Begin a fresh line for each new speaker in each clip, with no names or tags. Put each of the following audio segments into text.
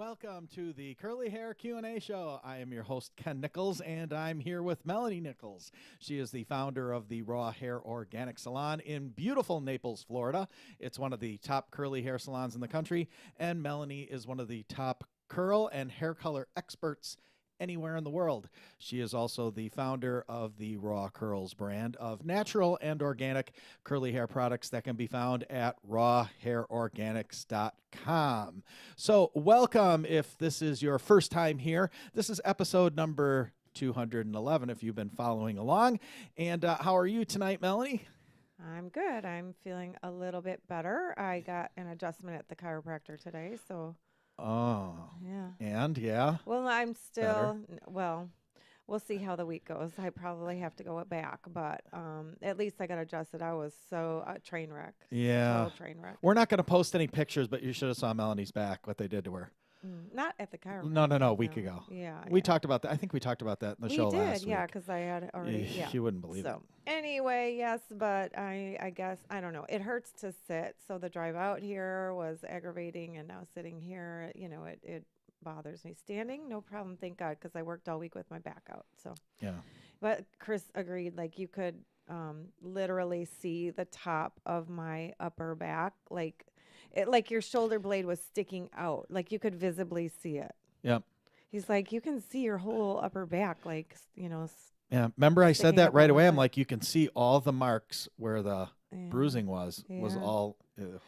Welcome to the Curly Hair Q&A show. I am your host, Ken Nichols, and I'm here with Melanie Nichols. She is the founder of the Raw Hair Organic Salon in beautiful Naples, Florida. It's one of the top curly hair salons in the country, and Melanie is one of the top curl and hair color experts anywhere in the world. She is also the founder of the Raw Curls brand of natural and organic curly hair products that can be found at rawhairorganics.com. So welcome if this is your first time here. This is episode number 211 if you've been following along. And how are you tonight, Melanie?
I'm good. I'm feeling a little bit better. I got an adjustment at the chiropractor today, so
Oh,
yeah.
and yeah.
Well, I'm still, well, we'll see how the week goes. I probably have to go back, but at least I got adjusted. I was so train wreck.
Yeah.
Total train wreck.
We're not going to post any pictures, but you should have saw Melanie's back, what they did to her.
Not at the chiropractor.
No, a week ago.
Yeah.
We talked about that. I think we talked about that in the show last week.
Yeah, because I had already, yeah.
You wouldn't believe it.
So anyway, yes, but I guess, I don't know. It hurts to sit. So the drive out here was aggravating, and now sitting here, it bothers me. Standing, no problem, thank God, because I worked all week with my back out. So
yeah.
But Chris agreed, like you could literally see the top of my upper back, like your shoulder blade was sticking out, like you could visibly see it.
Yep.
He's like, you can see your whole upper back,
Yeah. Remember I said that right away. I'm
like,
like, you can see all the marks where the bruising was
Yeah.
all.
And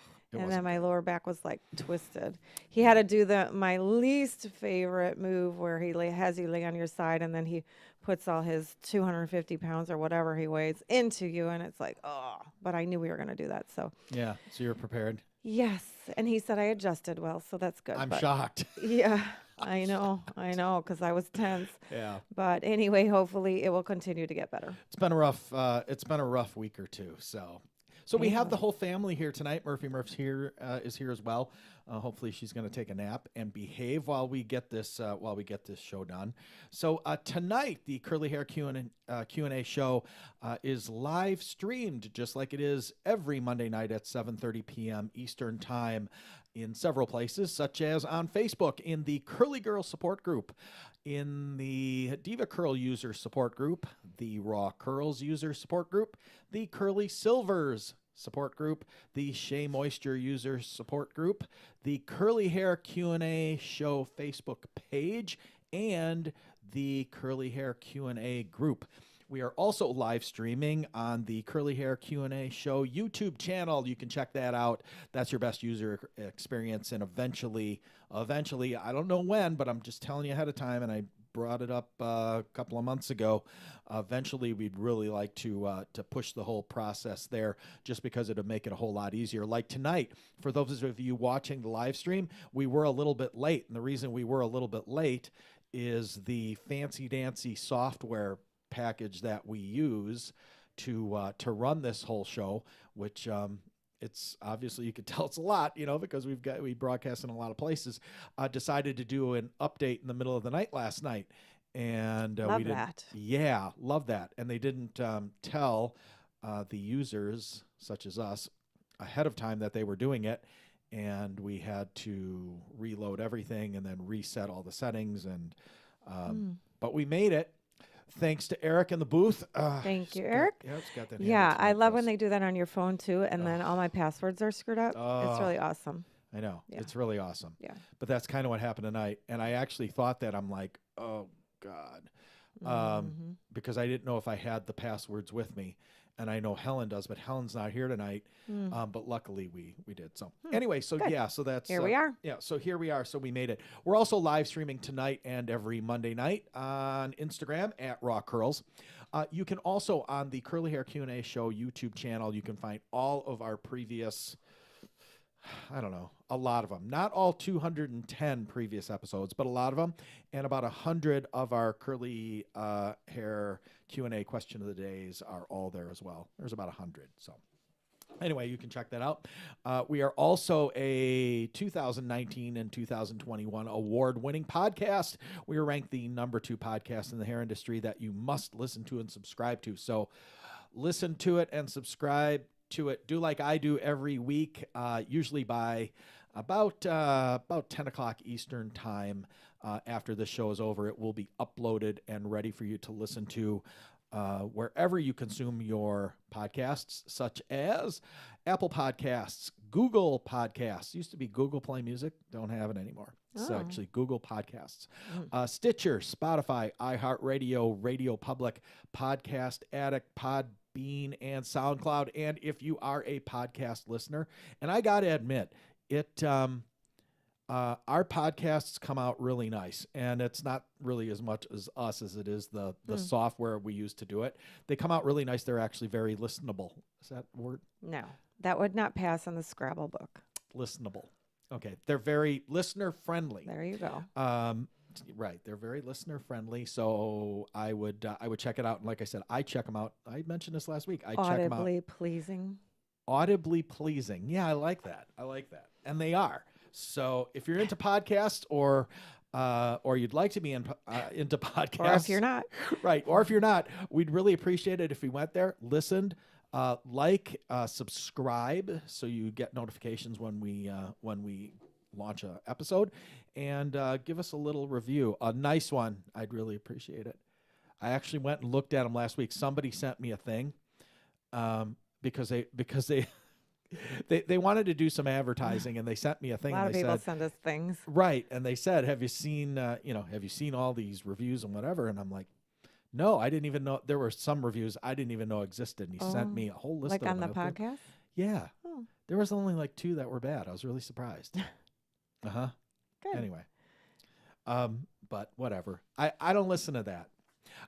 then my lower back was like twisted. He had to do my least favorite move where he has you lay on your side, and then he puts all his 250 pounds or whatever he weighs into you. And it's like, oh, but I knew we were going to do that. So
yeah. So you're prepared.
yes. And he said I adjusted well, so that's good.
I'm shocked.
Yeah, I know. Because I was tense.
Yeah.
But anyway, hopefully it will continue to get better.
It's been a rough week or two. So we have the whole family here tonight. Murph's here, is here as well. Hopefully she's going to take a nap and behave while we get this show done. So tonight the Curly Hair Q&A show is live streamed just like it is every Monday night at 7:30 p.m. Eastern Time in several places, such as on Facebook in the Curly Girl support group, in the Diva Curl user support group, the Raw Curls user support group, the Curly Silvers support group, the Shea Moisture user support group, the Curly Hair Q&A show Facebook page, and the Curly Hair Q&A group. We are also live streaming on the Curly Hair Q&A show YouTube channel. You can check that out. That's your best user experience. And eventually, I don't know when, but I'm just telling you ahead of time, and I brought it up a couple of months ago. Eventually, we'd really like to push the whole process there, just because it'll make it a whole lot easier. Like tonight, for those of you watching the live stream, we were a little bit late. And the reason we were a little bit late is the fancy dancy software package that we use to run this whole show, which it's obviously, you could tell it's a lot, because we broadcast in a lot of places, decided to do an update in the middle of the night last night. And
love that.
Yeah, love that. And they didn't tell the users, such as us, ahead of time that they were doing it. And we had to reload everything and then reset all the settings. And but we made it. Thanks to Eric in the booth.
Thank you, Eric.
It's got that.
Yeah, I love when they do that on your phone too, and then all my passwords are screwed up. It's really awesome.
I know.
Yeah.
It's really awesome.
Yeah.
But that's kind of what happened tonight. And I actually thought that. I'm like, oh, God. Because I didn't know if I had the passwords with me. And I know Helen does, but Helen's not here tonight. But luckily we did. So anyway, so
good.
yeah, so that's
Here we are.
Yeah, so here we are. So we made it. We're also live streaming tonight and every Monday night on Instagram at Raw Curls. You can also, on the Curly Hair Q&A show YouTube channel, you can find all of our previous, I don't know, a lot of them. Not all 210 previous episodes, but a lot of them. And about 100 of our Curly Hair Q&A question of the days are all there as well. There's about 100. So anyway, you can check that out. We are also a 2019 and 2021 award-winning podcast. We were ranked the #2 podcast in the hair industry that you must listen to and subscribe to. So listen to it and subscribe to it. Do like I do every week, usually by about 10 o'clock Eastern time. After the show is over, it will be uploaded and ready for you to listen to wherever you consume your podcasts, such as Apple Podcasts, Google Podcasts. Used to be Google Play Music. Don't have it anymore. It's
Oh.
actually Google Podcasts. Stitcher, Spotify, iHeartRadio, Radio Public, Podcast Addict, Podbean, and SoundCloud. And if you are a podcast listener, and I got to admit, our podcasts come out really nice, and it's not really as much as us as it is the software we use to do it. They come out really nice. They're actually very listenable. Is that a word?
No, that would not pass in the Scrabble book.
Listenable. Okay. They're very listener friendly.
There you go.
Right. They're very listener friendly. So I would check it out. And like I said, I check them out. I mentioned this last week. I check them out.
Audibly pleasing.
Audibly pleasing. Yeah, I like that. And they are. So if you're into podcasts or you'd like to be into podcasts,
Or if you're not.
right, or if you're not, we'd really appreciate it if we went there, listened, subscribe, so you get notifications when we launch a episode, and give us a little review, a nice one. I'd really appreciate it. I actually went and looked at them last week. Somebody sent me a thing, because they wanted to do some advertising, and they sent me a thing.
A lot
and
of
they
people
said,
send us things.
right, and they said, "Have you seen all these reviews and whatever?" And I'm like, "No, I didn't even know there were some reviews I didn't even know existed." And he sent me a whole list
Like
of
on
them.
the podcast?
Yeah,
Oh.
there was only like 2 that were bad. I was really surprised.
Good.
Anyway, but whatever. I don't listen to that.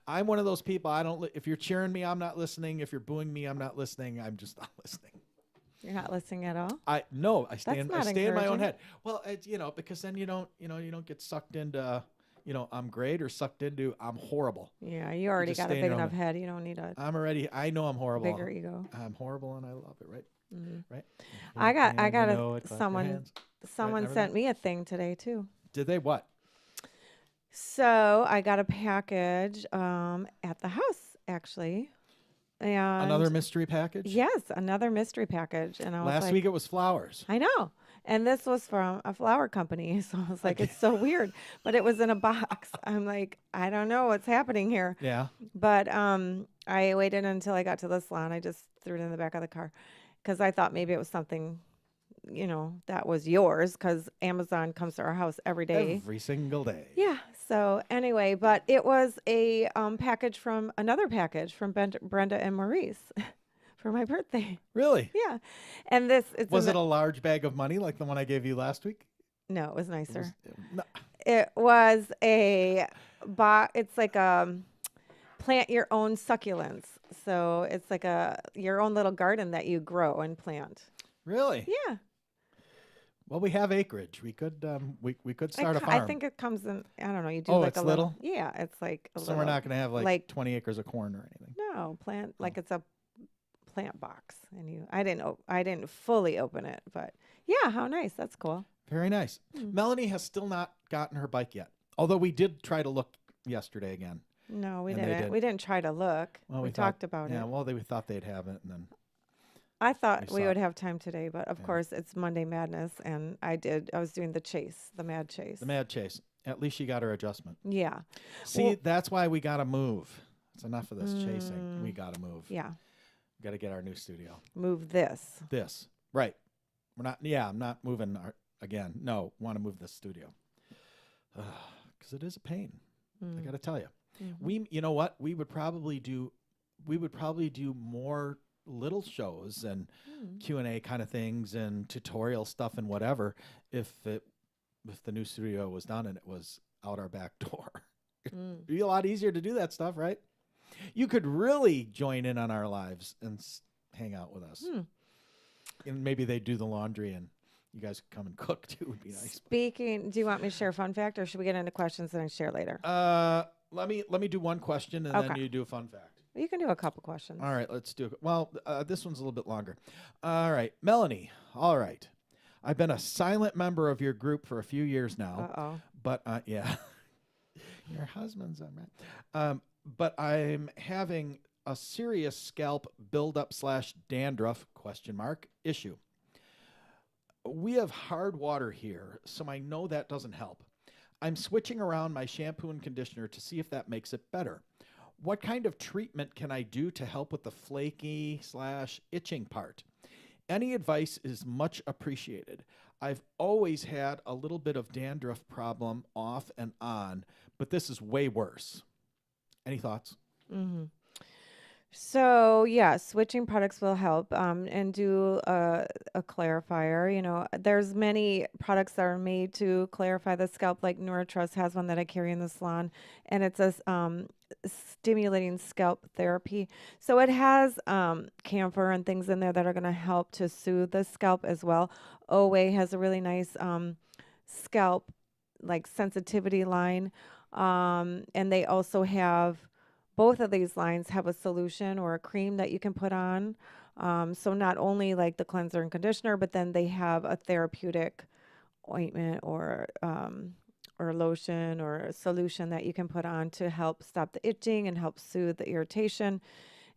I'm one of those people. If you're cheering me, I'm not listening. If you're booing me, I'm not listening. I'm just not listening.
You're not listening at all?
I stay in my own
encouraging.
head. Well, because then you don't get sucked into, I'm great, or sucked into I'm horrible.
Yeah, you already
just
got a
stay in
big
your own
enough head. You don't need a
I know I'm horrible.
bigger ego.
I'm horrible and I love it, right?
Mhm.
Right?
I got
And you
a
know it, clap your
someone
hands.
someone
everything?
sent me a thing today too.
Did they what?
So I got a package at the house actually, and
Another mystery package?
yes, another mystery package. And I was
Last
like,
week it was flowers.
I know, and this was from a flower company. So I was like, it's so weird, but it was in a box. I'm like, I don't know what's happening here.
Yeah.
But I waited until I got to the salon. I just threw it in the back of the car because I thought maybe it was something, that was yours because Amazon comes to our house every day.
Every single day.
Yeah. So anyway, but it was a another package from Brenda and Maurice for my birthday.
Really?
Yeah. And it's
Was it a large bag of money like the one I gave you last week?
no, it was nicer.
No.
It was it's like plant your own succulents. So it's like your own little garden that you grow and plant.
Really?
Yeah.
Well, we have acreage. We could we could start a farm.
I think it comes in, I don't know, you do
Oh,
like
it's
a
little?
Yeah, it's like a
So
little.
we're not going to have
like
20 acres of corn or anything.
No, plant like it's a plant box. And I didn't fully open it, but yeah, how nice. That's cool.
Very nice. Melanie has still not gotten her bike yet. Although we did try to look yesterday again.
No, we
And they
didn't.
didn't.
We didn't try to look.
Well,
we
thought-
talked about
Yeah,
it.
well, we thought they'd have it, and then
I thought
we
we
saw
would
it.
have time today, but of course it's Monday Madness, and I was doing the mad chase.
the mad chase. At least she got her adjustment.
Yeah.
See,
Well-
that's why we got to move. It's enough of this chasing. We got to move.
Yeah.
We got to get our new studio.
Move this.
This. Right. I'm not moving again. No, want to move this studio. Because it is a pain. I got to tell you. You know what? We would probably do more little shows and Q&A kind of things and tutorial stuff and whatever if the new studio was done and it was out our back door. It'd be a lot easier to do that stuff, right? You could really join in on our lives and hang out with us. And maybe they do the laundry and you guys could come and cook too. Would be nice.
Speaking, do you want me to share a fun fact, or should we get into questions and I share later?
Let me do one question and then
Okay.
you do a fun fact.
You can do a couple questions.
All right, let's do it. Well, this one's a little bit longer. All right, Melanie. All right. I've been a silent member of your group for a few years now.
Uh-oh.
But yeah, your husband's on right. But I'm having a serious scalp buildup / dandruff ? Issue. We have hard water here, so I know that doesn't help. I'm switching around my shampoo and conditioner to see if that makes it better. What kind of treatment can I do to help with the flaky slash itching part? Any advice is much appreciated. I've always had a little bit of dandruff problem off and on, but this is way worse. Any thoughts?
Hmm. So yeah, switching products will help, and do a clarifier. You know, there's many products that are made to clarify the scalp. Like Nuratrust has one that I carry in the salon, and it's a stimulating scalp therapy. So it has camphor and things in there that are going to help to soothe the scalp as well. OA has a really nice scalp like sensitivity line, and they also have both of these lines have a solution or a cream that you can put on. So not only like the cleanser and conditioner, but then they have a therapeutic ointment or lotion or a solution that you can put on to help stop the itching and help soothe the irritation.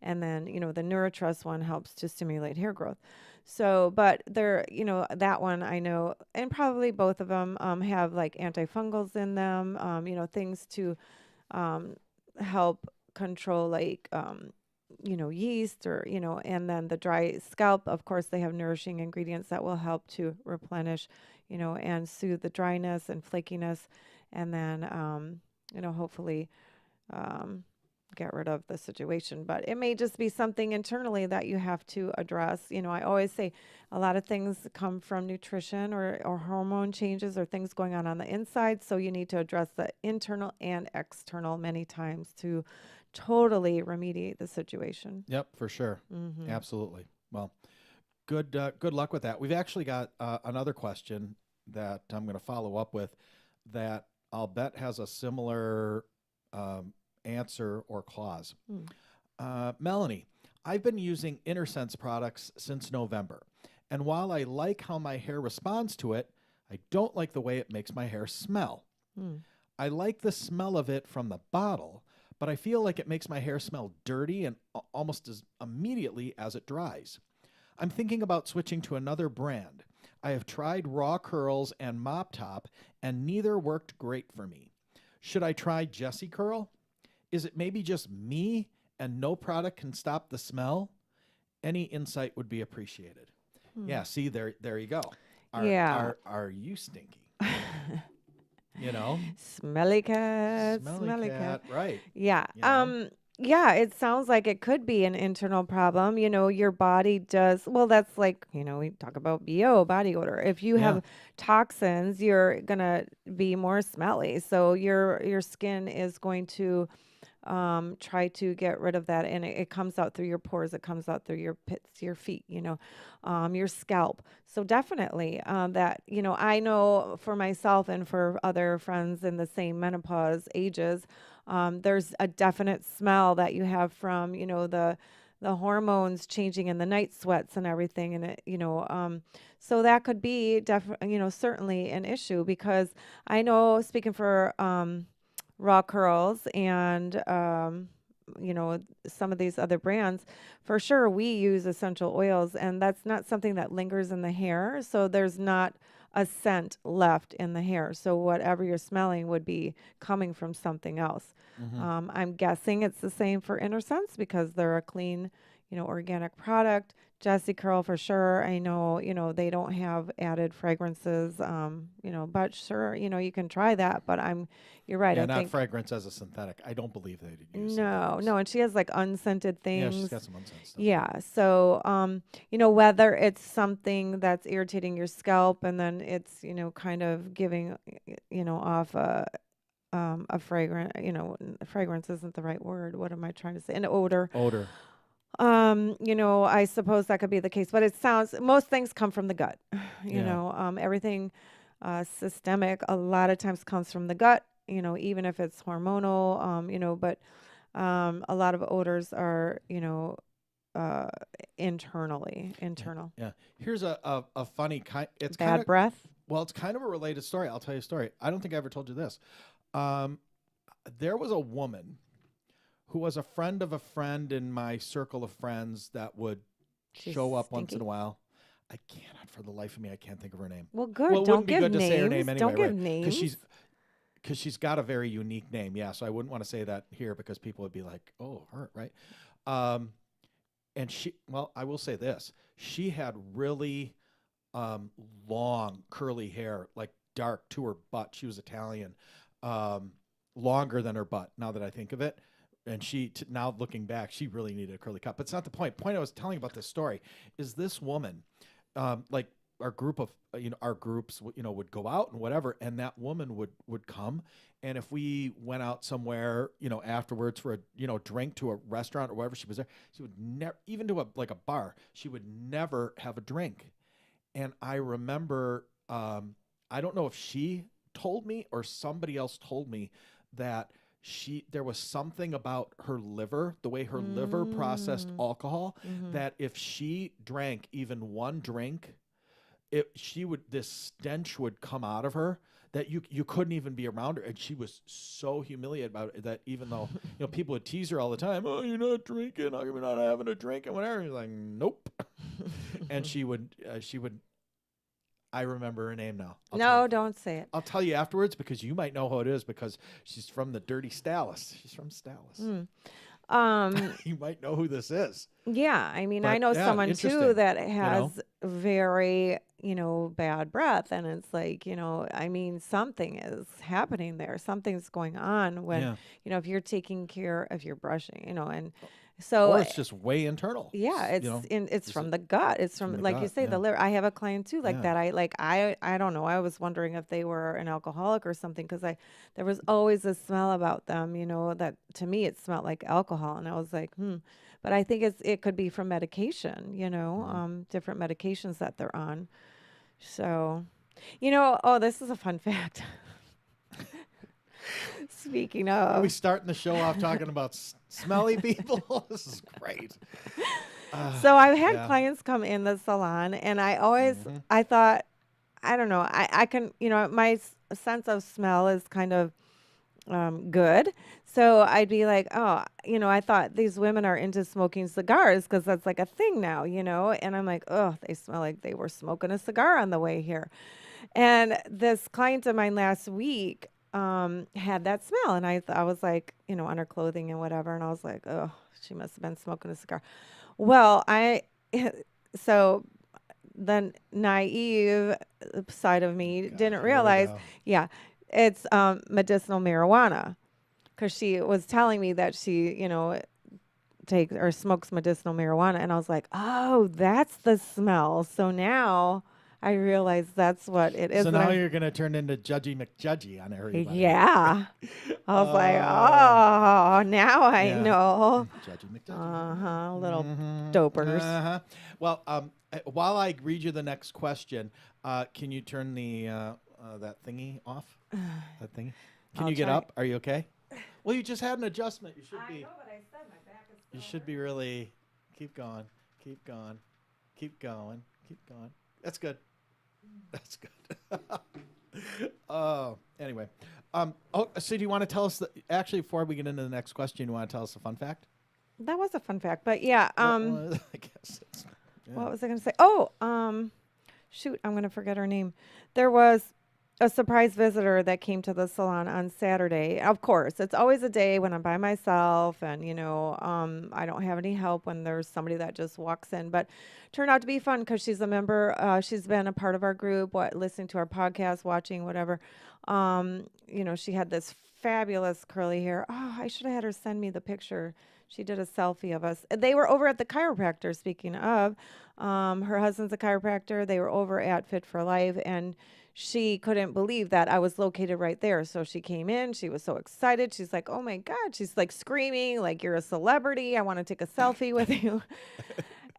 And then, you know, the Nuratrust one helps to stimulate hair growth. So, but there, you know, that one I know, and probably both of them have like antifungals in them, you know, things to um, help control like you know, yeast, or you know, and then the dry scalp, of course they have nourishing ingredients that will help to replenish, you know, and soothe the dryness and flakiness, and then you know, hopefully um get rid of the situation. But it may just be something internally that you have to address. You know, I always say a lot of things come from nutrition or hormone changes or things going on the inside. So you need to address the internal and external many times to totally remediate the situation.
Yep, for sure.
Mm-hmm.
Absolutely. Well, good luck with that. We've actually got another question that I'm going to follow up with that I'll bet has a similar answer or clause. Melanie, I've been using InnerSense products since November, and while I like how my hair responds to it, I don't like the way it makes my hair smell.
Mm.
I like the smell of it from the bottle, but I feel like it makes my hair smell dirty and almost as immediately as it dries. I'm thinking about switching to another brand. I have tried Raw Curls and Mop Top, and neither worked great for me. Should I try Jesse Curl? Is it maybe just me and no product can stop the smell? Any insight would be appreciated. Yeah, see, there you go.
Yeah.
Are you stinky? You know?
Smelly cat,
Smelly cat, right.
Yeah.
You know?
Yeah, it sounds like it could be an internal problem. You know, your body does, well, that's like, you know, we talk about BO, body odor. If you
Yeah.
have toxins, you're gonna be more smelly. So your skin is going to try to get rid of that, and it comes out through your pores, it comes out through your pits, your feet, you know, your scalp. So definitely that, you know, I know for myself and for other friends in the same menopause ages, there's a definite smell that you have from, you know, the hormones changing and the night sweats and everything, and it, you know, so that could be you know, certainly an issue, because I know, speaking for Raw Curls and you know, some of these other brands, for sure we use essential oils, and that's not something that lingers in the hair, so there's not a scent left in the hair. So whatever you're smelling would be coming from something else. I'm guessing it's the same for InnerSense because they're a clean, you know, organic product. Jesse Curl for sure. I know, you know, they don't have added fragrances, you know, but sure, you know, you can try that. But you're right.
Yeah,
I
not
think
fragrance as a synthetic. I don't believe they use
no,
synthetics.
no, and she has like unscented
Yeah, she's
things.
got some unscented stuff.
Yeah. So, you know, whether it's something that's irritating your scalp and then it's, you know, kind of giving, you know, off a fragrance, you know, fragrance isn't the right word. What am I trying to say? An odor.
Odor.
You know, I suppose that could be the case, but it sounds, most things come from the gut. You
Yeah.
know, everything systemic a lot of times comes from the gut, you know, even if it's hormonal, you know, but a lot of odors are, you know, uh, internal.
Yeah. Here's a funny kind. It's kind
Bad
of
breath.
well, it's kind of a related story. I'll tell you a story. I don't think I ever told you this. Um, there was a woman who was a friend of a friend in my circle of friends that would
She's
show up once in
stinky?
a while. I cannot for the life of me. I can't think of her name.
Well, good.
Well, it
Don't
wouldn't be
give
good to
names.
say her name anyway,
Don't give
right?
names.
Because she's got a very unique name. Yeah, so I wouldn't want to say that here because people would be like, "Oh, her," right? And I will say this: she had really long curly hair, like dark to her butt. She was Italian, longer than her butt. Now that I think of it, and now looking back, she really needed a curly cut. But it's not the point. Point I was telling about this story is this woman, like our group of our groups would go out and whatever, and that woman would come, and if we went out somewhere afterwards for a drink to a restaurant or wherever she was there, she would never, even to a bar, she would never have a drink. And I remember, I don't know if she told me or somebody else told me that there was something about her liver, the way her liver processed alcohol, that if she drank even one drink, this stench would come out of her that you couldn't even be around her. And she was so humiliated about it that even though, people would tease her all the time, "Oh, you're not drinking, oh, you're not having a drink," and whatever. You're like, "Nope." And she would, I remember her name now.
Don't say it.
I'll tell you afterwards because you might know who it is because she's from the Dirty Stalis. She's from Stalis. You might know who this is.
Yeah, I mean,
But,
I know
yeah,
someone too
interesting,
that has very, bad breath, and it's like, I mean, something is happening there. Something's going on when, if you're taking care of your brushing, and so
Or it's just way internal.
yeah, it's from the gut. It's from
the
like you
gut,
say,
yeah.
the liver. I have a client too like
Yeah.
that. I don't know. I was wondering if they were an alcoholic or something because there was always a smell about them, that to me it smelled like alcohol, and I was like, But I think it could be from medication, different medications that they're on. So, this is a fun fact. Speaking
Are we
of,
starting the show off talking about smelly people? This is great.
so I've had
Yeah.
clients come in the salon, and I thought, I don't know, I can, my sense of smell is kind of good. So I'd be like, oh, I thought these women are into smoking cigars because that's like a thing now, and I'm like, oh, they smell like they were smoking a cigar on the way here. And this client of mine last week had that smell, and I was like, on her clothing and whatever, and I was like, oh, she must have been smoking a cigar. Well, so the naive side of me didn't
here we
realize,
go.
yeah, it's medicinal marijuana, because she was telling me that she, takes or smokes medicinal marijuana, and I was like, oh, that's the smell. So now I realize that's what it is.
So
and
now
I'm-
you're going to turn into Judgy McJudgy on everybody.
yeah. I was like, oh, now I
Yeah.
know.
Judgy McJudgy.
Uh-huh, little
Mhm.
dopers.
Uh-huh. Well, while I read you the next question, can you turn that thingy off? That thingy? Can
I'll
you get
try.
up? Are you okay? Well, you just had an adjustment. You should be.
but I said my back is
You should be really. Keep going. Keep going. Keep going. Keep going. That's good. That's good. Anyway. So do you want to tell us actually before we get into the next question, you want to tell us a fun fact?
That was a fun fact, but yeah.
Well, I guess it's, yeah.
What was I going to say? Oh, shoot, I'm going to forget her name. There was a surprise visitor that came to the salon on Saturday. Of course, it's always a day when I'm by myself and, I don't have any help when there's somebody that just walks in. But turned out to be fun because she's a member. She's been a part of our group, listening to our podcast, watching, whatever. She had this fabulous curly hair. Oh, I should have had her send me the picture. She did a selfie of us. They were over at the chiropractor, speaking of. Her husband's a chiropractor. They were over at Fit for Life, and she couldn't believe that I was located right there. So she came in. She was so excited. She's like, oh, my God. She's like screaming, like, you're a celebrity. I want to take a selfie with you.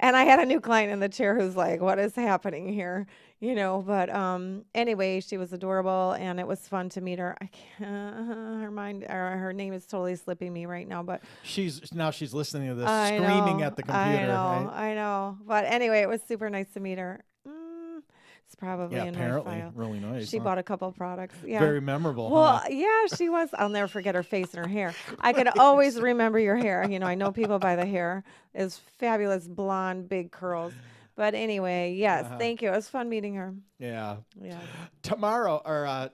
And I had a new client in the chair who's like, what is happening here? But anyway, she was adorable, and it was fun to meet her. I can't, her name is totally slipping me right now, but
She's listening to this,
I
screaming
know,
at the computer.
I know. But anyway, it was super nice to meet her. It's probably
Yeah,
in my
apparently,
file.
really nice.
She
huh?
bought a couple products. Yeah.
Very memorable.
Well,
huh?
yeah, she was. I'll never forget her face and her hair. I could always remember your hair. I know people by the hair. It's fabulous blonde, big curls. But anyway, yes,
Uh-huh.
thank you. It was fun meeting her.
Yeah.
Yeah.
Tomorrow or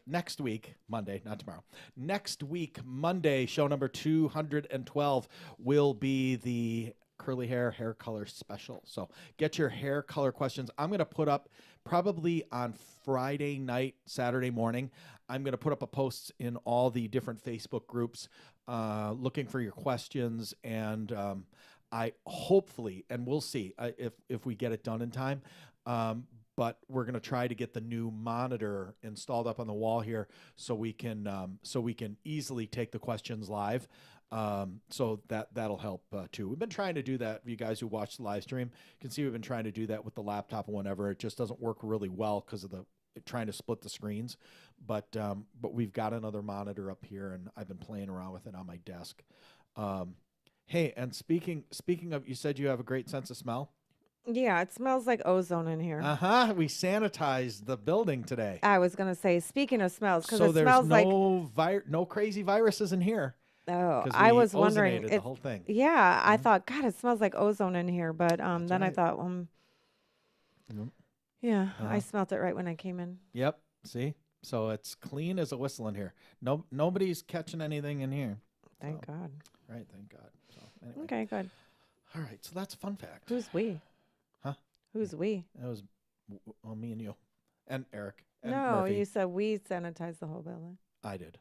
next week, Monday, not tomorrow. Next week, Monday, show number 212 will be the curly hair color special. So get your hair color questions. I'm going to put up probably on Friday night, Saturday morning. I'm going to put up a post in all the different Facebook groups looking for your questions. And I hopefully, and we'll see if we get it done in time. But we're going to try to get the new monitor installed up on the wall here so we can easily take the questions live. So that'll help too. We've been trying to do that. You guys who watch the live stream can see we've been trying to do that with the laptop and whatever. It just doesn't work really well because of trying to split the screens. But we've got another monitor up here, and I've been playing around with it on my desk. Hey, and speaking of, you said you have a great sense of smell.
Yeah, it smells like ozone in here.
We sanitized the building today.
I was gonna say, speaking of smells, because
So
it
there's
smells like.
no crazy viruses in here.
Oh,
'Cause
I
we
was wondering.
ozonated the whole thing.
Yeah, I
Mhm.
thought, God, it smells like ozone in here. But
That's
then I
right.
thought,
Yep.
yeah,
Uh-huh.
I smelt it right when I came in.
Yep. See? So it's clean as a whistle in here. Nobody's catching anything in here.
Thank
So,
God.
right, thank God. So anyway.
Okay, good.
All right, so that's a fun fact.
Who's we?
Huh?
Who's we?
That was me and you. And Eric. And
No,
Murphy.
you said we sanitized the whole building.
I did.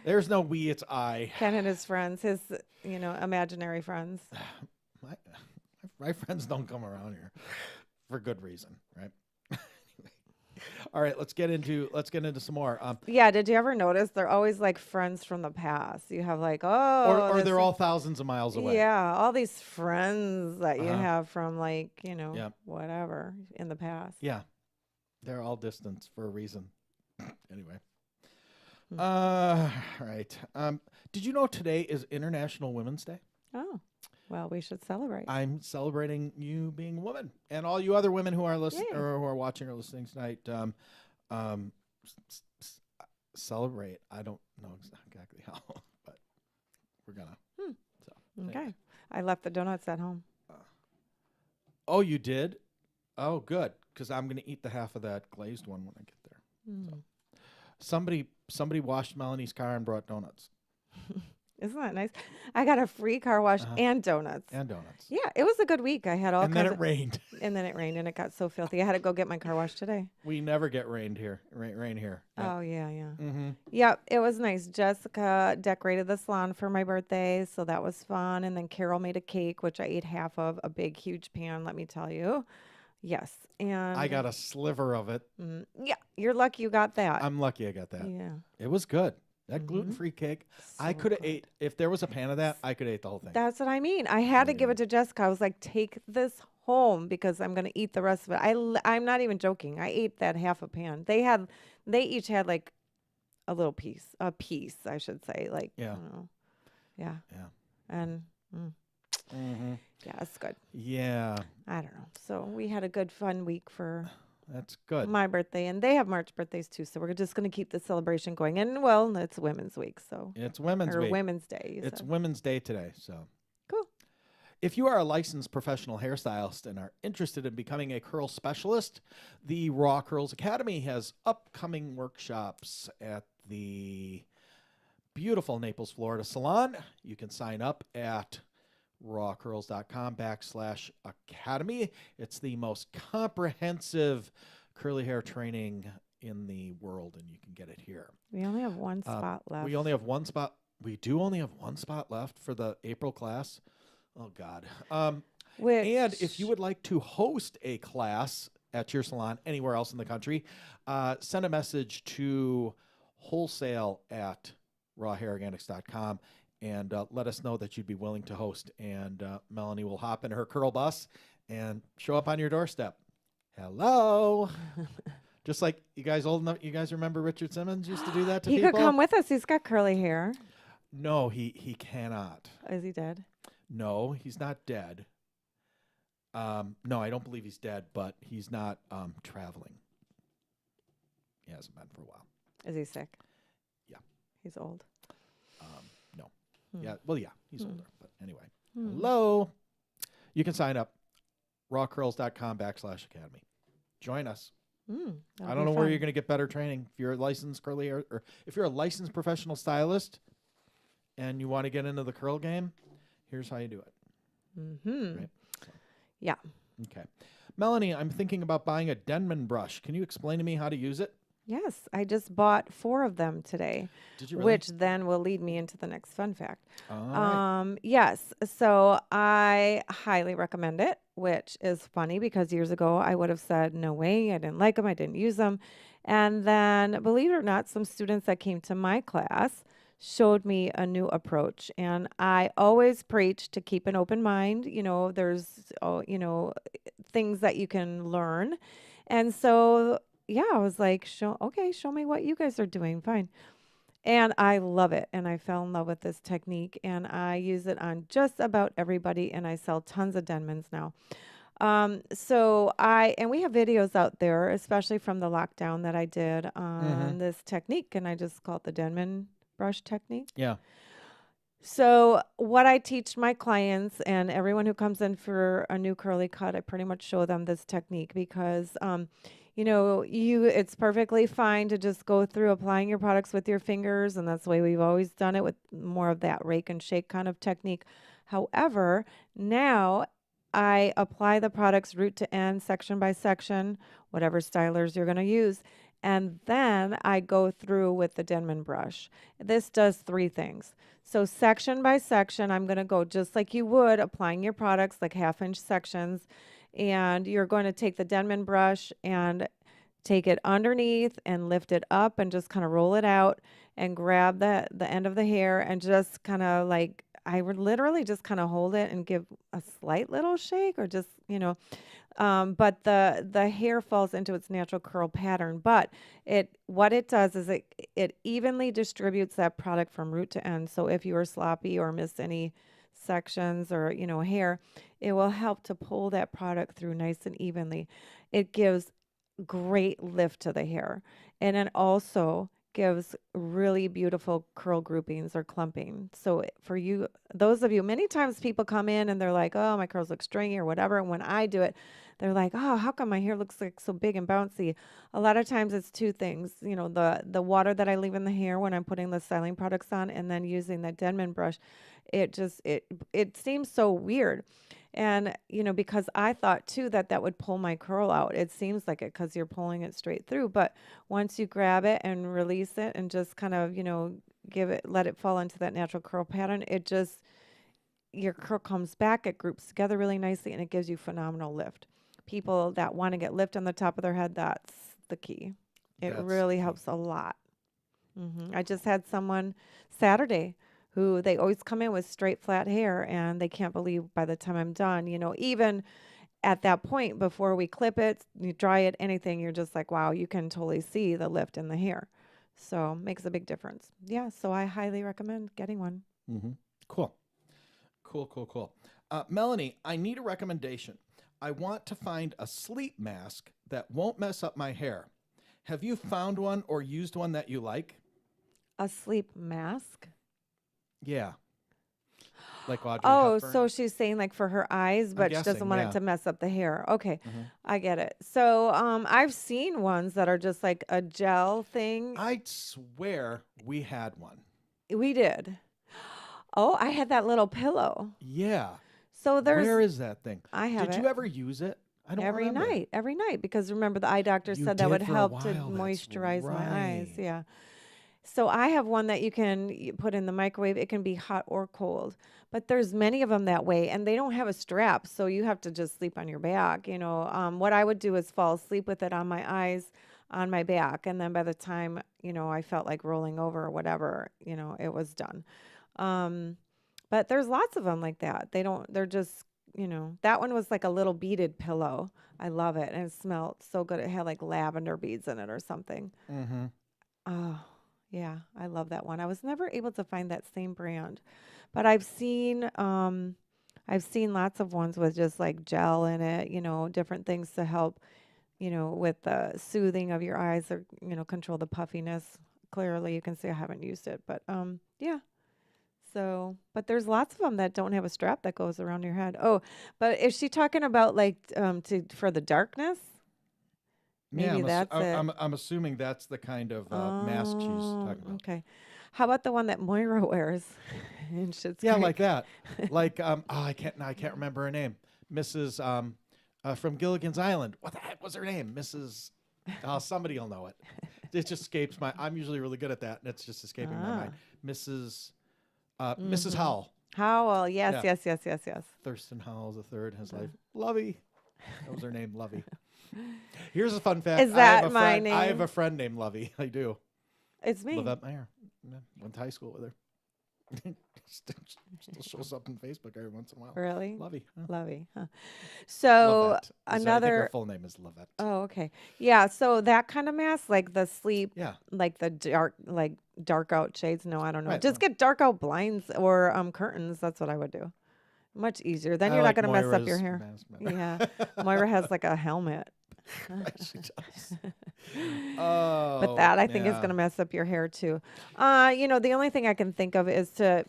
There's no we, it's I.
Ken and his friends, his imaginary friends.
My friends don't come around here for good reason, right? All right, let's get into some more.
Yeah, did you ever notice they're always like friends from the past? You have like, oh,
or
this
they're
is-
all thousands of miles away.
Yeah, all these friends that you
Uh-huh.
have from like,
Yep.
whatever in the past.
Yeah, they're all distance for a reason. Anyway,
Hmm.
all right. Did you know today is International Women's Day?
Oh, well, we should celebrate.
I'm celebrating you being a woman, and all you other women who are listening
Yay.
or who are watching or listening tonight. Celebrate. I don't know exactly how, but we're gonna. So,
Okay. I left the donuts at home.
Oh, you did? Oh, good. Because I'm gonna eat the half of that glazed one when I get there.
Mm.
Somebody washed Melanie's car and brought donuts
Isn't that nice? I got a free car wash
Uh-huh.
and donuts.
and donuts.
Yeah, it was a good week. I had all
And then
kinds
it
of,
rained.
and then it rained and it got so filthy. I had to go get my car washed today.
We never get rained here. Rain here.
Oh yeah, yeah.
Mm-hmm.
Yep, it was nice. Jessica decorated the salon for my birthday, so that was fun. And then Carol made a cake, which I ate half of, a big, huge pan, let me tell you. Yes, and
I got a sliver of it.
yeah, you're lucky you got that.
I'm lucky I got that.
Yeah,
It was good. That
Mhm.
gluten-free cake. I
so
could have
good.
ate if there was a pan of that. I could have ate the whole thing.
That's what I mean. I had to give
Yeah.
it to Jessica. I was like, take this home because I'm gonna eat the rest of it. I'm not even joking. I ate that half a pan. They each had like a piece, I should say. Like
Yeah.
I don't know. Yeah.
Yeah.
And
Mm-hmm.
yeah, it's good.
Yeah,
I don't know. So we had a good fun week for
that's good.
my birthday, and they have March birthdays too. So we're just gonna keep the celebration going. And well, it's Women's Week, so
It's Women's
or
Week.
Women's Day. you
It's
said.
Women's Day today, so.
Cool.
If you are a licensed professional hairstylist and are interested in becoming a curl specialist, the Raw Curls Academy has upcoming workshops at the beautiful Naples, Florida salon. You can sign up at rawcurls.com/academy. It's the most comprehensive curly hair training in the world, and you can get it here.
We only have one spot left.
We only have one spot. We do only have one spot left for the April class. Oh God.
Which,
And if you would like to host a class at your salon anywhere else in the country, send a message to wholesale@rawhairorganics.com and let us know that you'd be willing to host. And Melanie will hop in her curl bus and show up on your doorstep. Hello. Just like you guys old enough, you guys remember Richard Simmons used to do that to
he
people?
could come with us. He's got curly hair.
No, he cannot.
Is he dead?
No, he's not dead. No, I don't believe he's dead, but he's not traveling. He hasn't been for a while.
Is he sick?
Yeah.
He's old.
No.
Hmm.
Yeah. Well, yeah, he's
Hmm.
older, but anyway.
Hmm.
Hello. You can sign up rawcurls.com/academy. Join us. I don't know where you're going to get better training. If you're a licensed curly hair, or if you're a licensed professional stylist and you want to get into the curl game, here's how you do it. Right? So,
Yeah.
okay. Melanie, I'm thinking about buying a Denman brush. Can you explain to me how to use it?
Yes, I just bought 4 of them today,
Did you really?
which then will lead me into the next fun fact.
All right.
Yes, so I highly recommend it, which is funny because years ago I would have said, no way, I didn't like them, I didn't use them. And then, believe it or not, some students that came to my class showed me a new approach. And I always preach to keep an open mind. There's, things that you can learn. And so yeah, I was like, show me what you guys are doing. Fine. And I love it. And I fell in love with this technique and I use it on just about everybody. And I sell tons of Denmans now. And we have videos out there, especially from the lockdown that I did on this technique. And I just call it the Denman brush technique.
Yeah.
So what I teach my clients and everyone who comes in for a new curly cut, I pretty much show them this technique because, it's perfectly fine to just go through applying your products with your fingers. And that's the way we've always done it, with more of that rake and shake kind of technique. However, now I apply the products root to end, section by section, whatever stylers you're going to use. And then I go through with the Denman brush. This does 3 things. So section by section, I'm going to go just like you would applying your products, like 1/2-inch sections. And you're going to take the Denman brush and take it underneath and lift it up and just kind of roll it out and grab the end of the hair and just kind of like, I would literally just kind of hold it and give a slight little shake or just, but the hair falls into its natural curl pattern. But what it does is it evenly distributes that product from root to end. So if you are sloppy or miss any sections or hair, it will help to pull that product through nice and evenly. It gives great lift to the hair, and it also gives really beautiful curl groupings or clumping. So for you, those of you, many times people come in and they're like, oh, my curls look stringy or whatever. And when I do it, they're like, oh, how come my hair looks like so big and bouncy? A lot of times it's 2 things, the water that I leave in the hair when I'm putting the styling products on and then using the Denman brush. It seems so weird. And, because I thought too that would pull my curl out. It seems like it because you're pulling it straight through. But once you grab it and release it and just kind of, let it fall into that natural curl pattern, your curl comes back, it groups together really nicely, and it gives you phenomenal lift. People that want to get lift on the top of their head, that's the key. It really helps a lot. I just had someone Saturday who they always come in with straight flat hair and they can't believe by the time I'm done, even at that point before we clip it, you dry it, anything, you're just like, wow, you can totally see the lift in the hair. So makes a big difference. Yeah. So I highly recommend getting one.
Cool. Melanie, I need a recommendation. I want to find a sleep mask that won't mess up my hair. Have you found one or used one that you like?
A sleep mask?
Yeah. Like Audrey
Hepburn. So
Hepburn.
she's saying like for her eyes, but she doesn't want it to mess up the hair. Okay, I get it. So I've seen ones that are just like a gel thing.
I swear we had one.
We did. Oh, I had that little pillow.
Yeah.
So
where is that thing?
I have it.
Did you ever use it? I don't remember.
Every night, because remember the eye doctor said that would help to moisturize my eyes. Yeah. So I have one that you can put in the microwave. It can be hot or cold, but there's many of them that way, and they don't have a strap, so you have to just sleep on your back. What I would do is fall asleep with it on my eyes, on my back, and then by the time I felt like rolling over or whatever, it was done. But there's lots of them like that. They're just that one was like a little beaded pillow. I love it, and it smelled so good. It had like lavender beads in it or something. Oh. Yeah, I love that one. I was never able to find that same brand, but I've seen lots of ones with just like gel in it, different things to help, with the soothing of your eyes or, control the puffiness. Clearly you can see I haven't used it, but yeah. So, but there's lots of them that don't have a strap that goes around your head. Oh, but is she talking about like to for the darkness?
Yeah,
Maybe that's it.
I'm assuming that's the kind of mask she's
Oh,
talking about.
okay. How about the one that Moira wears in Schitt's
Yeah, like
Creek?
that. Like I can't remember her name. Mrs. From Gilligan's Island. What the heck was her name? Mrs. Somebody will know it. It just escapes my. I'm usually really good at that, and it's just escaping my mind.
Ah.
Mrs. Mrs.
Mm-hmm.
Howell.
Howell. Yes,
Yeah,
yes, yes, yes, yes.
Thurston Howell the third in his
Uh,
life. Lovey. That was her name, Lovey. Here's a fun fact.
Is that my
I have
name?
a friend named Lovey. I do.
It's me.
Lavette Mayer. Yeah, went to high school with her. Still shows up on Facebook every once in a while.
Really?
Lovey. Huh?
Lovey. Huh. So
Lavette. I think her
another.
full name is Lavette.
Oh, okay. Yeah. So that kind of mask, like the sleep,
Yeah.
like the dark, like dark out shades. No, I don't know.
Right.
Just get dark out blinds or curtains. That's what I would do. Much easier. Then
I
you're not
like
gonna mess up your
Moira's
hair.
mask better.
Yeah. Moira has like a helmet.
Right, she does.
But
Oh,
that I think is
yeah.
going to mess up your hair too. The only thing I can think of is to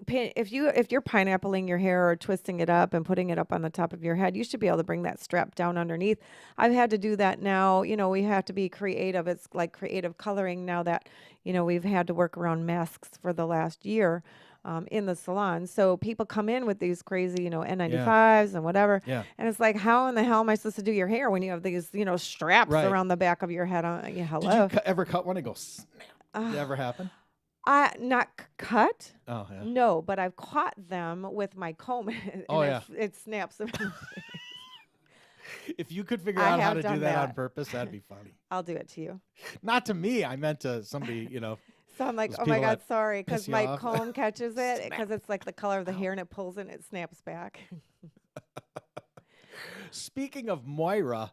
if you're pineappling your hair or twisting it up and putting it up on the top of your head, you should be able to bring that strap down underneath. I've had to do that now. We have to be creative. It's like creative coloring now that we've had to work around masks for the last year. In the salon. So people come in with these crazy,
Yeah.
N95s and whatever.
Yeah.
And it's like, how in the hell am I supposed to do your hair when you have these, straps
Right.
around the back of your head? Yeah,
Did
hello.
you ever cut one and go snap? Did it
Uh,
ever happen?
not cut.
Oh, yeah.
No, but I've caught them with my comb and
Oh, yeah.
it snaps them.
If you could figure
I
out how
have
to do
done
that on
that.
purpose, that'd be funny.
I'll do it to you.
Not to me. I meant to somebody,
So I'm like,
those
oh my
people
God,
that
sorry,
piss
because
you
my
off.
comb catches it because it's like the color of the
Ow.
hair and it pulls and it snaps back.
Speaking of Moira,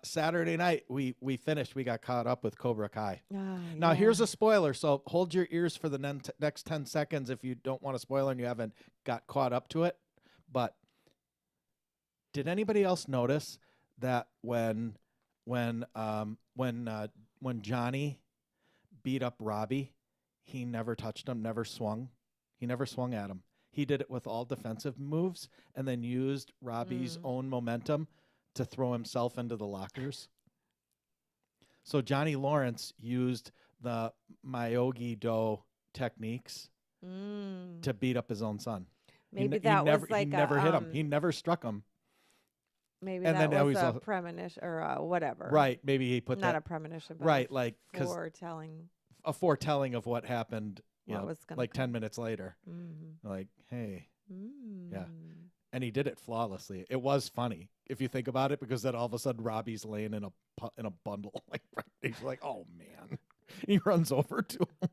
Saturday night we finished. We got caught up with Cobra Kai.
Ah,
Now
yeah.
here's a spoiler, so hold your ears for the next 10 seconds if you don't want a spoiler and you haven't got caught up to it. But did anybody else notice that when Johnny beat up Robbie, he never touched him, never swung. He never swung at him. He did it with all defensive moves and then used Robbie's own momentum to throw himself into the lockers. So Johnny Lawrence used the Miyagi-Do techniques
Mm.
to beat up his own son.
Maybe
he
that
never,
was like
he never hit him.
a,
He never struck him.
maybe
and
that
then now
was
he's
a
all-
premonition or whatever.
Right. Maybe he put
Not
that
a premonition, but
right, like because
foretelling
a foretelling of what happened.
what was going
Like
to
10 minutes later.
Mm-hmm.
Like, hey,
Mm.
Yeah. and he did it flawlessly. It was funny if you think about it, because then all of a sudden Robbie's laying in a bundle. Like he's like, oh man, he runs over to him.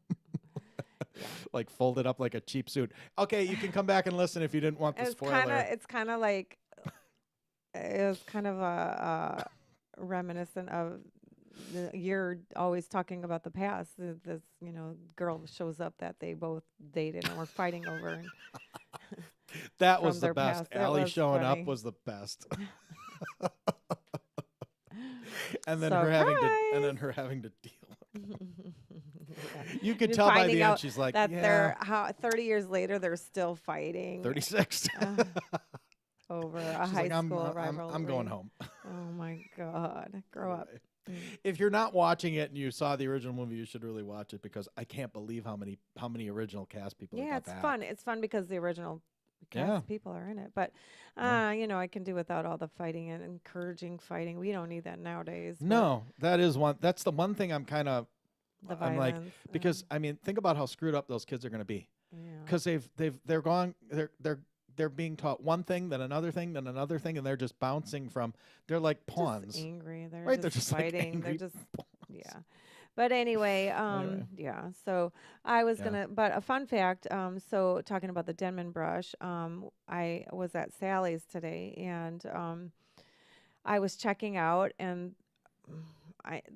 Like folded up like a cheap suit. Okay, you can come back and listen if you didn't want the spoiler.
It's kind of like it was kind of a reminiscent of you're always talking about the past. This girl shows up that they both dated and were fighting over. And
That
from
was the
their
best.
past. It
Allie
was
showing
funny.
up was the best. And then her having to deal. You could
You're
tell by
finding
the end
out
she's like,
that
yeah,
they're 30 years later they're still fighting
36.
over a
She's
high
like,
school
I'm
rivalry.
going home.
Oh my God, grow up.
Anyway. If you're not watching it and you saw the original movie, you should really watch it, because I can't believe how many original cast people.
Yeah,
got
it's
back.
fun. It's fun because the original cast
Yeah.
people are in it. But
Yeah.
I can do without all the fighting and encouraging fighting. We don't need that nowadays. but
No, that's the one thing I'm kind of
the
I'm like,
violence,
because I mean, think about how screwed up those kids are going to be,
yeah.
because they're being taught one thing, then another thing, then another thing, and they're just bouncing from. They're like pawns.
Just angry. They're
Right, they're
just
just, like,
fighting.
angry
They're just
pawns.
yeah. But anyway,
Anyway.
yeah. So I was
Yeah.
gonna, but a fun fact. So talking about the Denman brush, I was at Sally's today, and I was checking out, and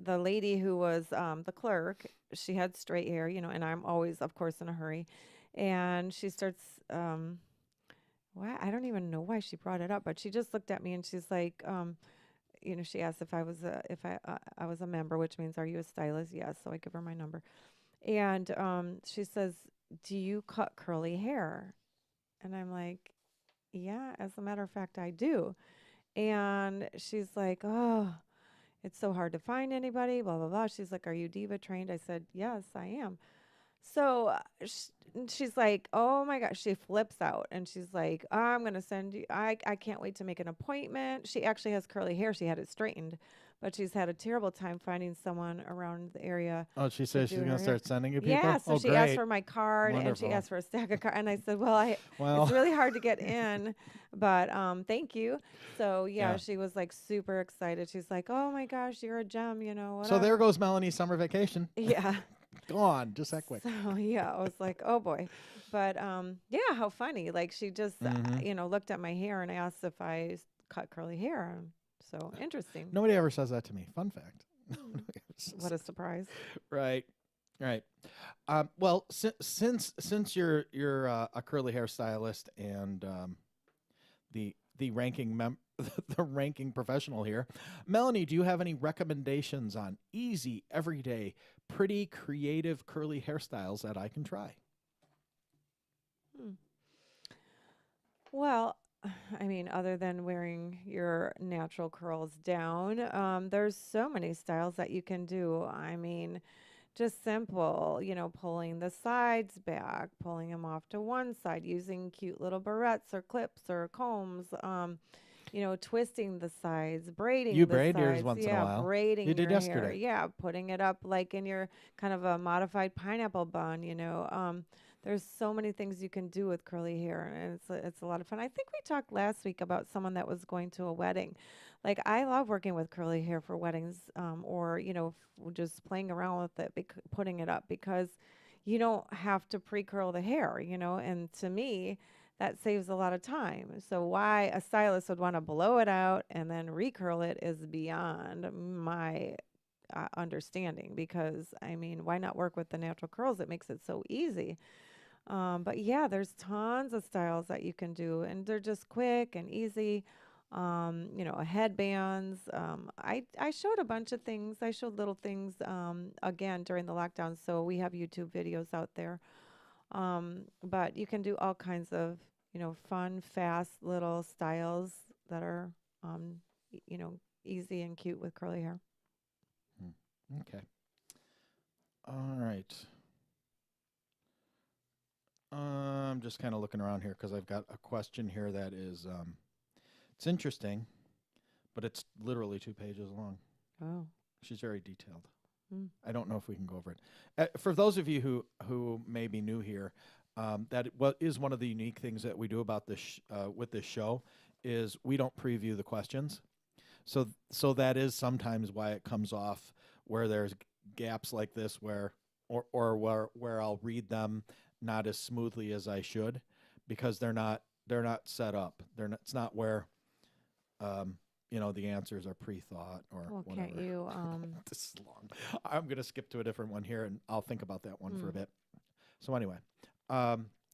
the lady who was the clerk, she had straight hair, and I'm always, of course, in a hurry, and she starts. Why I don't even know why she brought it up, but she just looked at me and she's like, she asked if I was I was a member, which means are you a stylist? Yes. So I give her my number, and she says, do you cut curly hair? And I'm like, yeah, as a matter of fact, I do. And she's like, oh, it's so hard to find anybody, blah, blah, blah. She's like, are you diva trained? I said, yes, I am. So she's like, oh my gosh, she flips out and she's like, I'm going to send you, I can't wait to make an appointment. She actually has curly hair. She had it straightened, but she's had a terrible time finding someone around the area
Oh, she
to
says she's
do
going to
her hair.
start sending you people?
Yeah, so
Oh,
she asked
great.
for my card and she
Wonderful.
asked for a stack of cards. And I said, well, it's
Well,
really hard to get in, but thank you. So yeah,
yeah.
she was like super excited. She's like, oh my gosh, you're a gem,
So there
whatever.
goes Melanie's summer vacation.
Yeah.
Gone, just that quick.
So yeah, I was like, oh boy. But yeah, how funny. Like she just
Hmm.
looked at my hair and asked if cut curly hair. So interesting.
Nobody ever says that to me. Fun fact.
Mm. What a surprise.
Right, right. Well, since you're a curly hair stylist and the ranking the ranking professional here, Melanie, do you have any recommendations on easy, everyday, pretty creative curly hairstyles that I can try?
Hmm. Well, I mean, other than wearing your natural curls down, there's so many styles that you can do. I mean, just simple, pulling the sides back, pulling them off to one side, using cute little barrettes or clips or combs, twisting the sides,
You
braiding the
braid yours
sides.
once in a
Yeah,
while. You
braiding
did
your hair.
yesterday.
Yeah, putting it up like in your kind of a modified pineapple bun, there's so many things you can do with curly hair, and it's a lot of fun. I think we talked last week about someone that was going to a wedding. Like I love working with curly hair for weddings, or just playing around with it, putting it up because you don't have to pre-curl the hair, And to me, that saves a lot of time. So why a stylist would want to blow it out and then recurl it is beyond my understanding. Because I mean, why not work with the natural curls? It makes it so easy. But yeah, there's tons of styles that you can do, and they're just quick and easy. Headbands. I showed a bunch of things. I showed little things again during the lockdown, so we have YouTube videos out there. But you can do all kinds of fun, fast little styles that are easy and cute with curly hair.
Okay. All right. I'm just kind of looking around here because I've got a question here that is, it's interesting, but it's literally 2 pages long.
Oh.
She's very detailed.
Mm.
I don't know if we can go over it. For those of you who may be new here, that what is one of the unique things that we do about this with this show is we don't preview the questions. So that is sometimes why it comes off where there's gaps like this or where I'll read them not as smoothly as I should because they're not set up. It's not where the answers are pre-thought or
Well,
whatever.
can't you
This is long. I'm going to skip to a different one here and I'll think about that one for a bit. So anyway,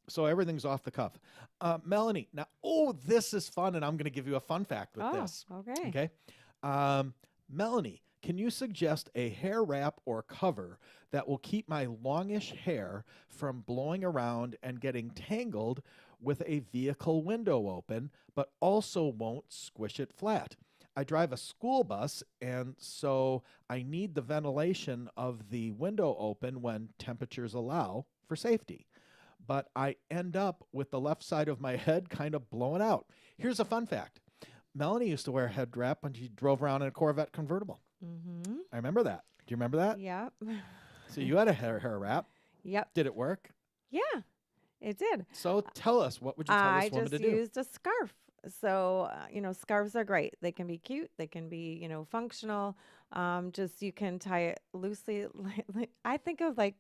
so everything's off the cuff. Melanie, now, this is fun, and I'm going to give you a fun fact with this.
Okay.
Okay. Melanie, can you suggest a hair wrap or cover that will keep my longish hair from blowing around and getting tangled with a vehicle window open, but also won't squish it flat? I drive a school bus, and so I need the ventilation of the window open when temperatures allow for safety. But I end up with the left side of my head kind of blown out. Here's a fun fact. Melanie used to wear a head wrap when she drove around in a Corvette convertible.
Mm-hmm.
I remember that. Do you remember that?
Yep.
So you had a hair wrap.
Yep.
Did it work?
Yeah, it did.
So tell us, what would you tell this woman to do?
I just used a scarf. So, scarves are great. They can be cute. They can be, functional. Just you can tie it loosely. I think of like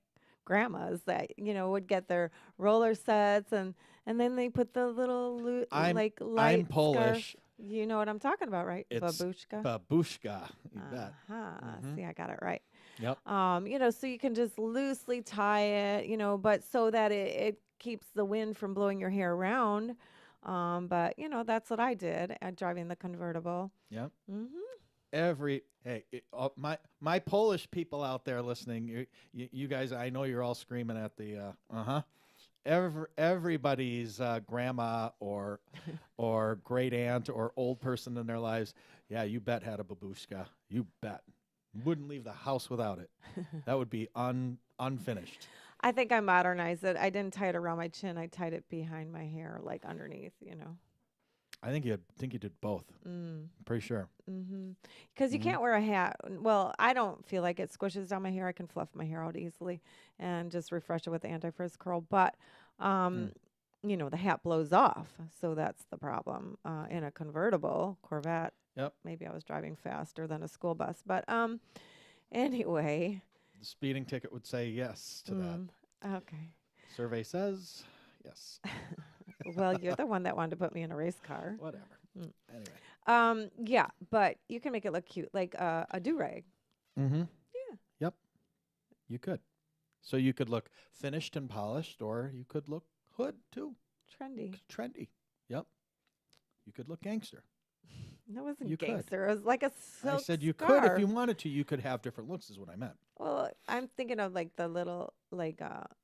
grandmas that, would get their roller sets and then they put the little light
I'm Polish.
scarf. You know what I'm talking about, right?
It's
Babushka.
Babushka. You bet.
Uh-huh. See, I got it right.
Yep.
So you can just loosely tie it, but so that it keeps the wind from blowing your hair around. But that's what I did at driving the convertible.
Yep.
Mm-hmm.
My Polish people out there listening, you guys, I know you're all screaming at the everybody's grandma or great aunt or old person in their lives, yeah, you bet had a babushka. You bet. Wouldn't leave the house without it. That would be unfinished.
I think I modernized it. I didn't tie it around my chin. I tied it behind my hair, like underneath, you know.
I think you did both. Pretty sure.
Because you
Mhm.
can't wear a hat. Well, I don't feel like it squishes down my hair. I can fluff my hair out easily and just refresh it with anti-frizz curl. But,
Mm.
you know, the hat blows off. So that's the problem. In a convertible Corvette,
Yep.
maybe I was driving faster than a school bus. But anyway,
The speeding ticket would say yes to that.
okay.
Survey says yes.
Well, you're the one that wanted to put me in a race car.
Whatever.
Mm.
Anyway.
Yeah, but you can make it look cute, like a do-rag.
Mm-hmm.
Yeah.
Yep. You could. So you could look finished and polished, or you could look hood too.
Trendy.
Trendy. Yep. You could look gangster.
That wasn't
You could.
gangster. It was like a silk
I said you
scarf.
could if you wanted to. You could have different looks, is what I meant.
Well, I'm thinking of like the little like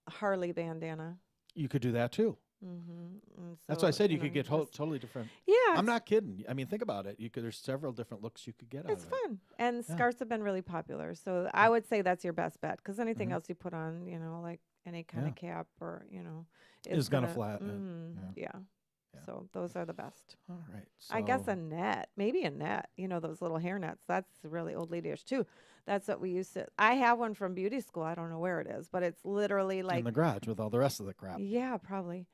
Harley bandana.
You could do that too.
And
That's why I
so,
said you
know,
could get
just-
totally different.
Yeah,
I'm not kidding. I mean, think about it. There's several different looks you could get out
it's
of it.
fun, and
Yeah.
scarves have been really popular. So I would say that's your best bet because anything
Mhm.
else you put on, you know, like any kind of cap or you know,
Is gonna flatten it.
Yeah.
Yeah.
So those are the best.
All right.
I guess
so-
a net, maybe a net. You know those little hair nets. That's really old ladyish too. That's what we used to. I have one from beauty school. I don't know where it is, but it's literally like
in the garage with all the rest of the crap.
yeah, probably.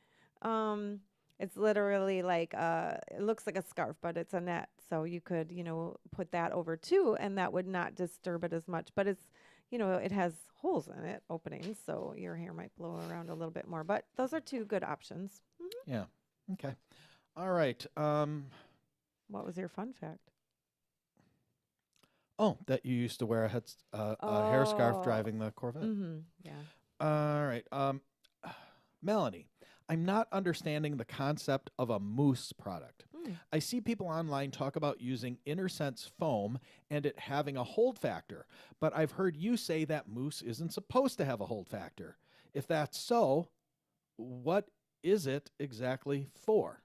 It's literally like it looks like a scarf, but it's a net. So you could, you know, put that over too, and that would not disturb it as much. But it's, you know, it has holes in it, openings, so your hair might blow around a little bit more. But those are two good options.
Yeah. Okay. All right.
What was your fun fact?
Oh, that you used to wear a hair scarf driving the Corvette.
Yeah.
All right. Melanie, I'm not understanding the concept of a mousse product. I see people online talk about using InnerSense foam and it having a hold factor, but I've heard you say that mousse isn't supposed to have a hold factor. If that's so, what is it exactly for?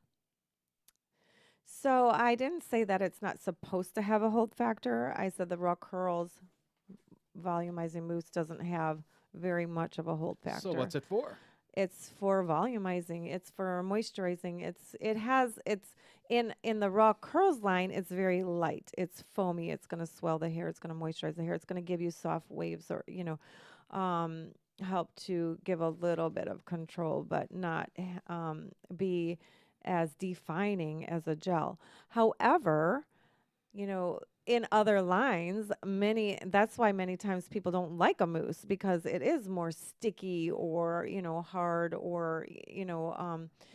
So I didn't say that it's not supposed to have a hold factor. I said the Raw Curls volumizing mousse doesn't have very much of a hold factor.
So what's it for?
It's for volumizing. It's for moisturizing. It's in the Raw Curls line. It's very light. It's foamy. It's going to swell the hair. It's going to moisturize the hair. It's going to give you soft waves or help to give a little bit of control, but not be as defining as a gel. However, you know, in other lines, that's why many times people don't like a mousse because it is more sticky or, you know, hard or,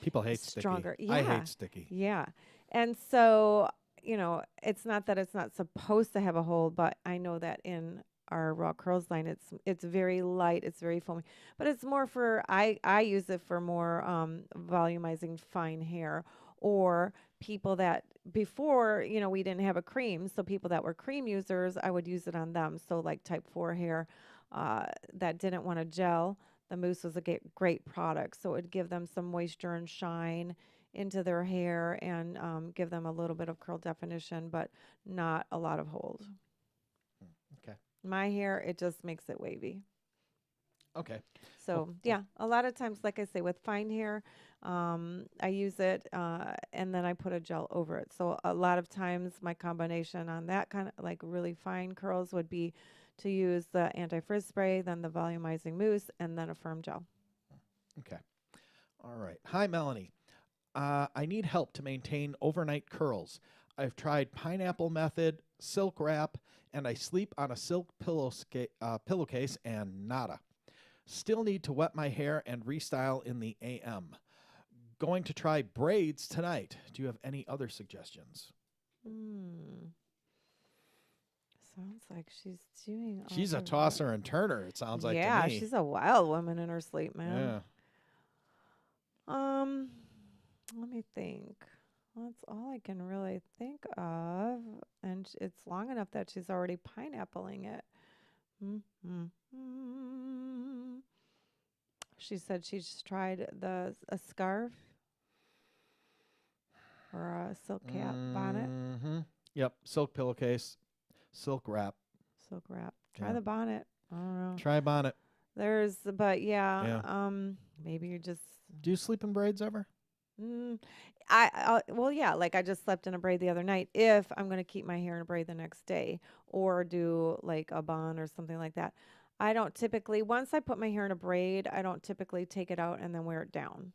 People hate
stronger.
sticky. I
Yeah.
hate sticky.
Yeah. And so, you know, it's not that it's not supposed to have a hold, but I know that in our Raw Curls line, it's very light, it's very foamy, but it's more for I use it for more volumizing fine hair or people that before, you know, we didn't have a cream, so people that were cream users, I would use it on them. So like type 4 hair that didn't want to gel, the mousse was a great product. So it would give them some moisture and shine into their hair and give them a little bit of curl definition, but not a lot of hold.
Okay.
My hair, it just makes it wavy.
Okay.
So yeah, a lot of times, like I say, with fine hair, I use it and then I put a gel over it. So a lot of times my combination on that kind of like really fine curls would be to use the anti-frizz spray, then the volumizing mousse, and then a firm gel.
Okay. All right. Hi, Melanie. I need help to maintain overnight curls. I've tried pineapple method, silk wrap, and I sleep on a silk pillowcase and nada. Still need to wet my hair and restyle in the AM. Going to try braids tonight. Do you have any other suggestions?
Sounds like she's doing.
She's a tosser and turner, it sounds like to me.
Yeah, she's a wild woman in her sleep, man.
Yeah.
Let me think. That's all I can really think of, and it's long enough that she's already pineappling it. She said she's tried a scarf or a silk cap bonnet,
Yep. Silk pillowcase, silk wrap.
silk wrap. Try
Yeah.
the bonnet. I don't know.
Try bonnet.
But yeah,
Yeah.
maybe you just.
Do you sleep in braids ever?
Mm, well, yeah, like I just slept in a braid the other night. If I'm going to keep my hair in a braid the next day or do like a bun or something like that, I don't typically, once I put my hair in a braid, I don't typically take it out and then wear it down.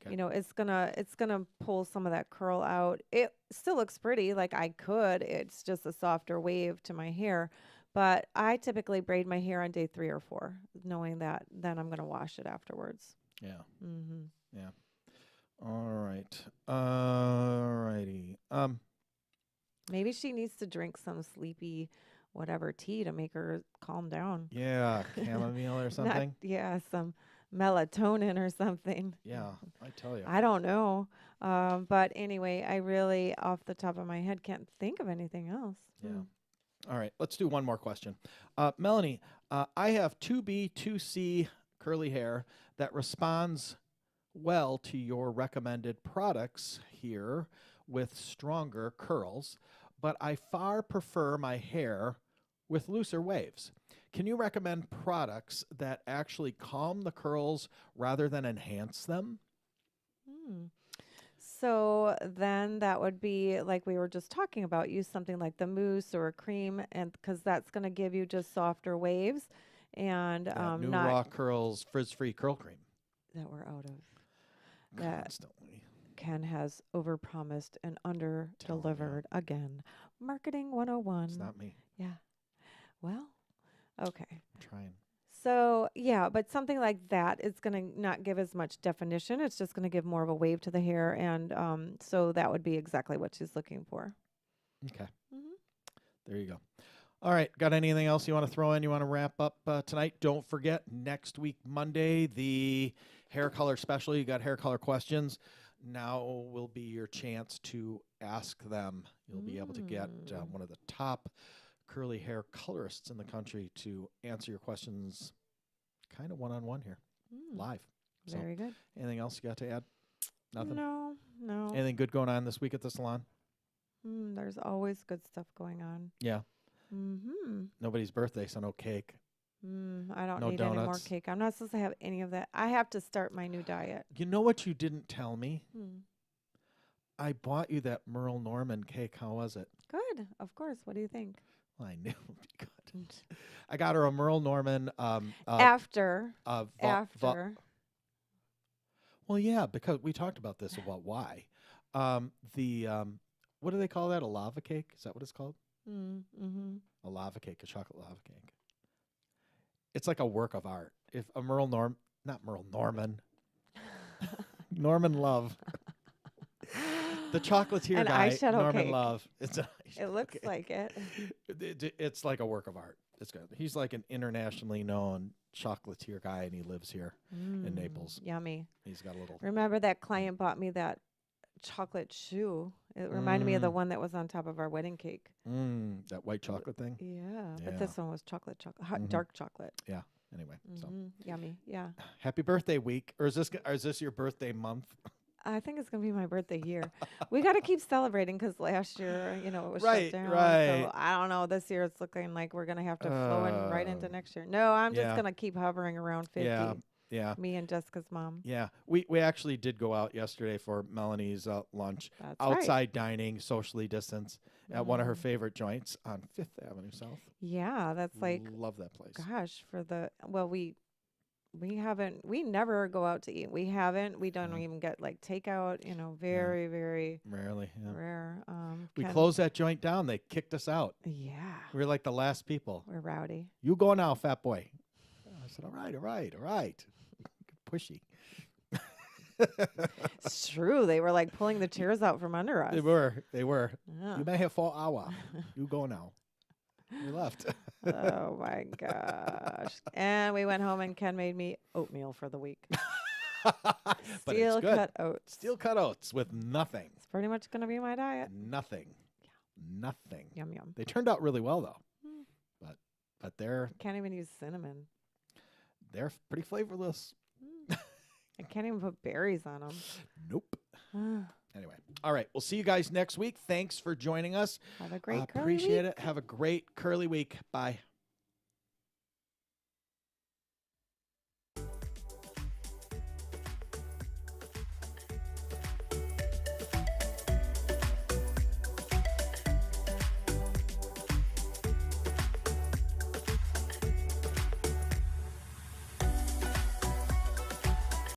Okay.
You know, it's gonna pull some of that curl out. It still looks pretty, like I could. It's just a softer wave to my hair. But I typically braid my hair on day 3 or 4, knowing that then I'm gonna wash it afterwards.
Yeah.
Mm-hmm.
Yeah. All right. All righty.
Maybe she needs to drink some sleepy, whatever tea to make her calm down.
Yeah, chamomile or
Not,
something.
yeah, some melatonin or something.
Yeah, I tell you.
I don't know. But anyway, I really, off the top of my head, can't think of anything else.
Yeah. All right, let's do one more question. Melanie, I have 2B, 2C curly hair that responds well to your recommended products here with stronger curls, but I far prefer my hair with looser waves. Can you recommend products that actually calm the curls rather than enhance them?
Hmm. So then that would be like we were just talking about, use something like the mousse or a cream, and because that's going to give you just softer waves and
That new
not
Raw Curls frizz-free curl cream.
that we're out of. That
Constantly.
Ken has overpromised and under
Telling
delivered again. Marketing 101.
It's not me.
Yeah. Well, okay.
I'm trying.
So, yeah, but something like that is going to not give as much definition. It's just going to give more of a wave to the hair. And so that would be exactly what she's looking for.
Okay.
Mhm.
There you go. All right. Got anything else you want to throw in? You want to wrap up tonight? Don't forget, next week, Monday, the hair color special. You got hair color questions. Now will be your chance to ask them. You'll be able to get one of the top curly hair colorists in the country to answer your questions kind of one-on-one here, live. So,
Very good.
anything else you got to add? Nothing?
No.
Anything good going on this week at the salon?
There's always good stuff going on.
Yeah.
Mm-hmm.
Nobody's birthday, so no cake.
I don't
No
need any more
donuts.
cake. I'm not supposed to have any of that. I have to start my new diet.
You know what you didn't tell me? I bought you that Merle Norman cake. How was it?
Good. Of course. What do you think?
Well, I knew it would be good. I got her a Merle Norman.
After.
Well, yeah, because we talked about this about why. What do they call that? A lava cake? Is that what it's called?
Mm-hmm.
A lava cake, a chocolate lava cake. It's like a work of art. If a not Merle Norman, Norman Love. The chocolatier
An
guy,
eyeshadow
Norman
cake.
Love. It's
It looks like it.
It's like a work of art. It's good. He's like an internationally known chocolatier guy, and he lives here in Naples.
Yummy.
He's got a little.
Remember that client bought me that chocolate shoe? It reminded me of the one that was on top of our wedding cake.
That white chocolate thing.
Yeah,
Yeah.
but this one was chocolate, dark chocolate.
Yeah. Anyway, so
Yummy. Yeah.
happy birthday week, or is this your birthday month?
I think it's gonna be my birthday year. We got to keep celebrating because last year, it was
Right,
shut down.
right.
So I don't know. This year it's looking like we're gonna have to flow in right into next year. No, I'm
yeah.
just gonna keep hovering around 50.
Yeah.
Me and Jessica's mom.
Yeah. We actually did go out yesterday for Melanie's lunch.
That's
Outside
right.
dining, socially distanced, at one of her favorite joints on 5th Avenue South.
Yeah, that's like,
Love that place.
gosh, we never go out to eat. We don't even get like takeout, very, very
Rarely. Yeah.
rare.
We closed that joint down. They kicked us out.
Yeah,
We were like the last people.
we're rowdy.
You go now, fat boy. I said, all right. Pushy.
It's true. They were like pulling the chairs out from under us.
They were.
Yeah.
You may have 4 hours. You go now. We left.
Oh my gosh. And we went home and Ken made me oatmeal for the week.
But
Steel
it's good.
cut oats.
Steel cut oats with nothing.
It's pretty much going to be my diet.
Nothing. Nothing.
Yum, yum.
They turned out really well though. But they're
Can't even use cinnamon.
They're pretty flavorless.
I can't even put berries on them.
Nope. Anyway, all right. We'll see you guys next week. Thanks for joining us.
Have a great curly
Appreciate
week.
it. Have a great curly week. Bye.